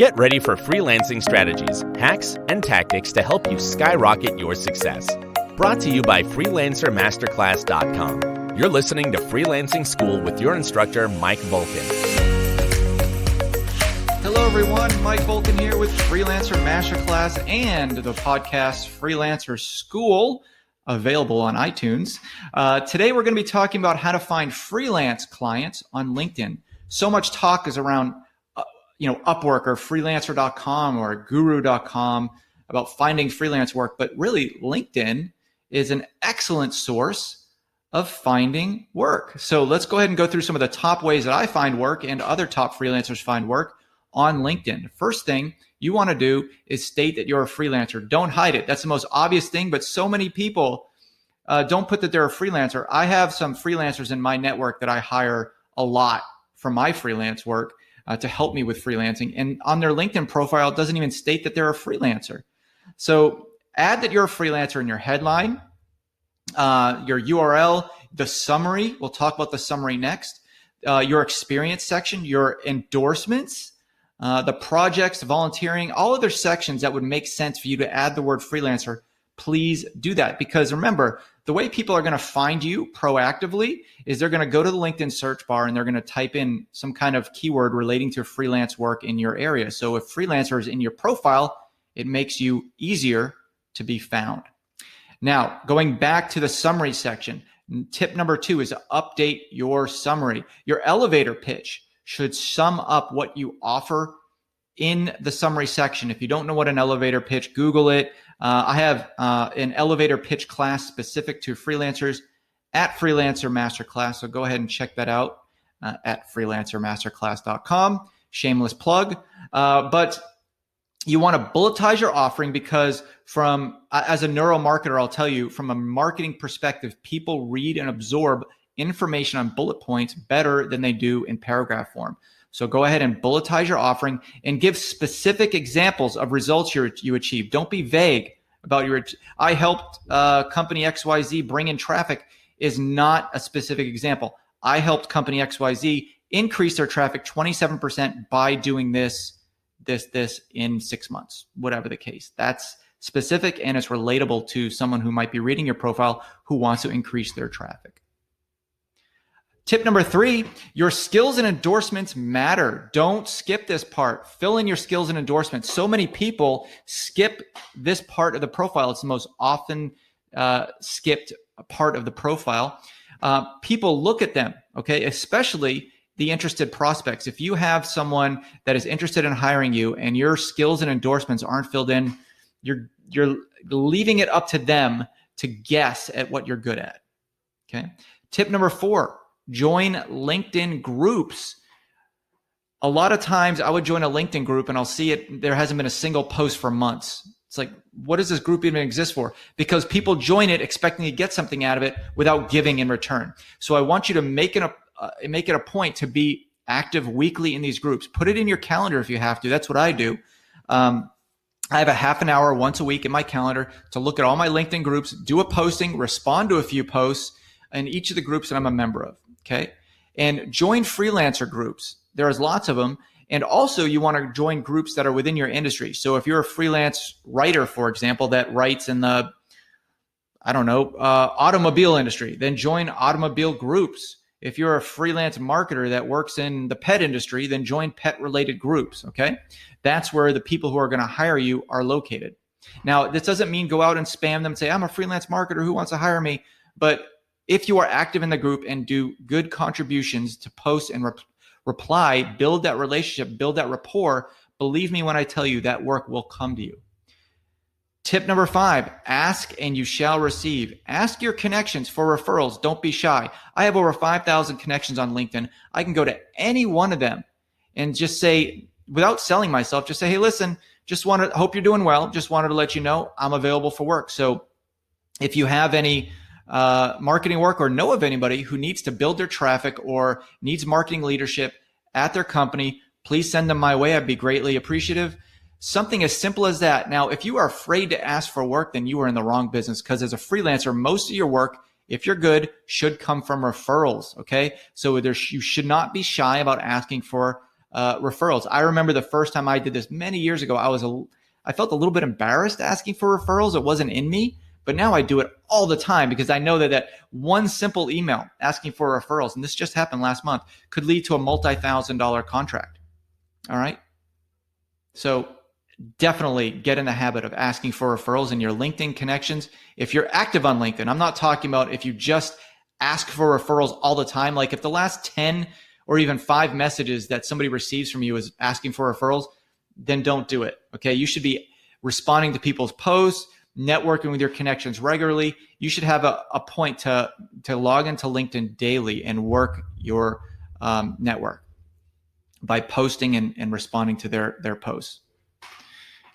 Get ready for freelancing strategies, hacks, and tactics to help you skyrocket your success. Brought to you by freelancermasterclass.com. You're listening to Freelancing School with your instructor, Mike Volkan. Hello, everyone. Mike Volkan here with Freelancer Masterclass and the podcast Freelancer School, available on iTunes. Today, we're going to be talking about how to find freelance clients on LinkedIn. So much talk is around Upwork or freelancer.com or guru.com about finding freelance work, but really LinkedIn is an excellent source of finding work. So let's go ahead and go through some of the top ways that I find work and other top freelancers find work on LinkedIn. The first thing you want to do is state that you're a freelancer. Don't hide it. That's the most obvious thing, but so many people don't put that they're a freelancer. I have some freelancers in my network that I hire a lot for my freelance work to help me with freelancing. And on their LinkedIn profile, it doesn't even state that they're a freelancer. So add that you're a freelancer in your headline, your URL, the summary. We'll talk about the summary next. Your experience section, your endorsements, the projects, volunteering, all other sections that would make sense for you to add the word freelancer. Please do that, because remember, the way people are going to find you proactively is they're going to go to the LinkedIn search bar and they're going to type in some kind of keyword relating to freelance work in your area. So if freelancer is in your profile, it makes you easier to be found. Now, going back to the summary section, tip number 2 is to update your summary. Your elevator pitch should sum up what you offer in the summary section. If you don't know what an elevator pitch, Google it. I have an elevator pitch class specific to freelancers at Freelancer Masterclass. So go ahead and check that out at freelancermasterclass.com. Shameless plug. But you want to bulletize your offering, because as a neuromarketer, I'll tell you, from a marketing perspective, people read and absorb information on bullet points better than they do in paragraph form. So go ahead and bulletize your offering and give specific examples of results you achieved. Don't be vague about I helped company XYZ bring in traffic is not a specific example. I helped company XYZ increase their traffic 27% by doing this in 6 months, whatever the case. That's specific and it's relatable to someone who might be reading your profile who wants to increase their traffic. Tip number 3, your skills and endorsements matter. Don't skip this part. Fill in your skills and endorsements. So many people skip this part of the profile. It's the most often skipped part of the profile. People look at them, okay, especially the interested prospects. If you have someone that is interested in hiring you and your skills and endorsements aren't filled in, you're leaving it up to them to guess at what you're good at, okay? Tip number 4, join LinkedIn groups. A lot of times I would join a LinkedIn group and I'll see it. There hasn't been a single post for months. It's like, what does this group even exist for? Because people join it expecting to get something out of it without giving in return. So I want you to make it a point to be active weekly in these groups. Put it in your calendar if you have to. That's what I do. I have a half an hour once a week in my calendar to look at all my LinkedIn groups, do a posting, respond to a few posts in each of the groups that I'm a member of. Okay. And join freelancer groups. There's lots of them. And also you want to join groups that are within your industry. So if you're a freelance writer, for example, that writes in the, automobile industry, then join automobile groups. If you're a freelance marketer that works in the pet industry, then join pet related groups. Okay. That's where the people who are going to hire you are located. Now, this doesn't mean go out and spam them and say, I'm a freelance marketer who wants to hire me. But if you are active in the group and do good contributions to post and reply, build that relationship, build that rapport, believe me when I tell you that work will come to you. Tip number 5, ask and you shall receive. Ask your connections for referrals. Don't be shy. I have over 5,000 connections on LinkedIn. I can go to any one of them and just say, without selling myself, just say, hey, listen, hope you're doing well. Just wanted to let you know I'm available for work. So if you have any marketing work or know of anybody who needs to build their traffic or needs marketing leadership at their company, please send them my way. I'd be greatly appreciative. Something as simple as that. Now, if you are afraid to ask for work, then you are in the wrong business, because as a freelancer, most of your work, if you're good, should come from referrals. Okay. So you should not be shy about asking for referrals. I remember the first time I did this many years ago, I felt a little bit embarrassed asking for referrals. It wasn't in me, but now I do it all the time because I know that one simple email asking for referrals, and this just happened last month, could lead to a multi-$1,000 contract. All right. So definitely get in the habit of asking for referrals in your LinkedIn connections. If you're active on LinkedIn, I'm not talking about if you just ask for referrals all the time. Like if the last 10 or even 5 messages that somebody receives from you is asking for referrals, then don't do it. Okay. You should be responding to people's posts, networking with your connections regularly. You should have a point to log into LinkedIn daily and work your network by posting and responding to their posts.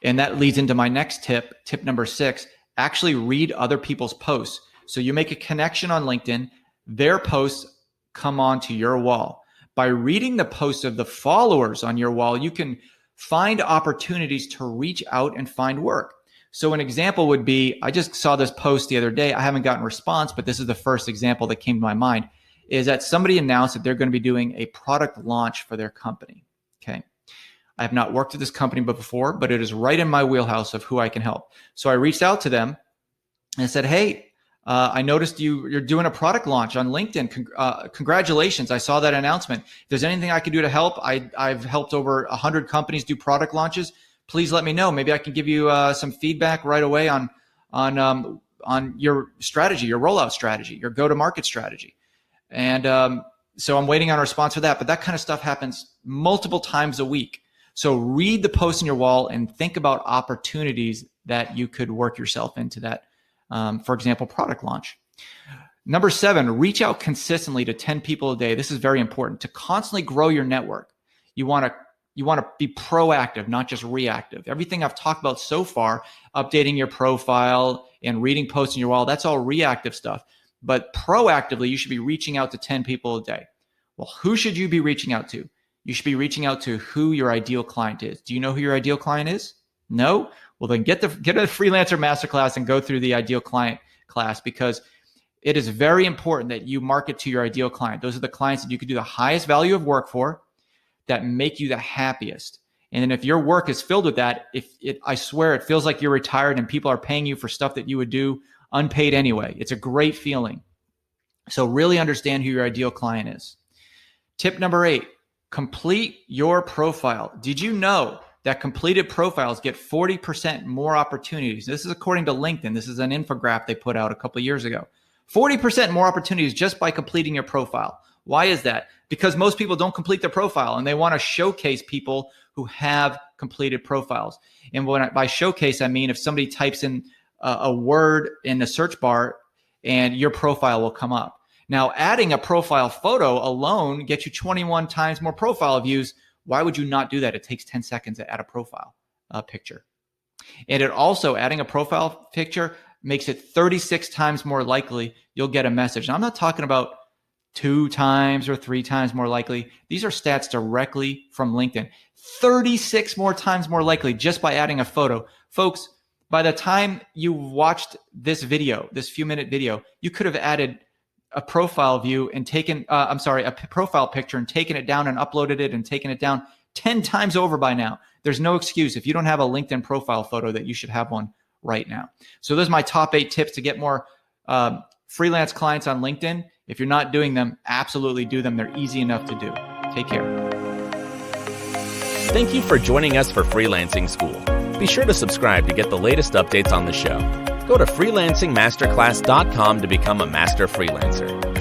And that leads into my next tip number 6, actually read other people's posts. So you make a connection on LinkedIn, their posts come onto your wall. By reading the posts of the followers on your wall, you can find opportunities to reach out and find work. So an example would be, I just saw this post the other day. I haven't gotten a response, but this is the first example that came to my mind, is that somebody announced that they're going to be doing a product launch for their company. Okay. I have not worked at this company before, but it is right in my wheelhouse of who I can help. So I reached out to them and said, hey, I noticed you're doing a product launch on LinkedIn. Congratulations. I saw that announcement. If there's anything I can do to help, I've helped over 100 companies do product launches. Please let me know. Maybe I can give you some feedback right away on your strategy, your rollout strategy, your go-to-market strategy. And so I'm waiting on a response for that. But that kind of stuff happens multiple times a week. So read the post on your wall and think about opportunities that you could work yourself into that. For example, product launch. Number 7, reach out consistently to 10 people a day. This is very important. To constantly grow your network, you want to be proactive, not just reactive. Everything I've talked about so far, updating your profile and reading posts on your wall, that's all reactive stuff. But proactively, you should be reaching out to 10 people a day. Well, who should you be reaching out to? You should be reaching out to who your ideal client is. Do you know who your ideal client is? No? Well, then get a Freelancer Masterclass and go through the ideal client class, because it is very important that you market to your ideal client. Those are the clients that you can do the highest value of work for, that make you the happiest. And then if your work is filled with that, I swear it feels like you're retired and people are paying you for stuff that you would do unpaid anyway. It's a great feeling. So really understand who your ideal client is. Tip number 8, complete your profile. Did you know that completed profiles get 40% more opportunities? This is according to LinkedIn. This is an infographic they put out a couple of years ago. 40% more opportunities just by completing your profile. Why is that? Because most people don't complete their profile and they want to showcase people who have completed profiles. And by showcase, I mean if somebody types in a word in the search bar and your profile will come up. Now, adding a profile photo alone gets you 21 times more profile views. Why would you not do that? It takes 10 seconds to add a profile picture. And it also, adding a profile picture makes it 36 times more likely you'll get a message. Now, I'm not talking about 2 times or 3 times more likely. These are stats directly from LinkedIn. 36 more times more likely just by adding a photo. Folks, by the time you watched this video, this few-minute video, you could have added a profile view and a profile picture and taken it down and uploaded it and taken it down 10 times over by now. There's no excuse if you don't have a LinkedIn profile photo that you should have one right now. So those are my top 8 tips to get more freelance clients on LinkedIn. If you're not doing them, absolutely do them. They're easy enough to do. Take care. Thank you for joining us for Freelancing School. Be sure to subscribe to get the latest updates on the show. Go to freelancingmasterclass.com to become a master freelancer.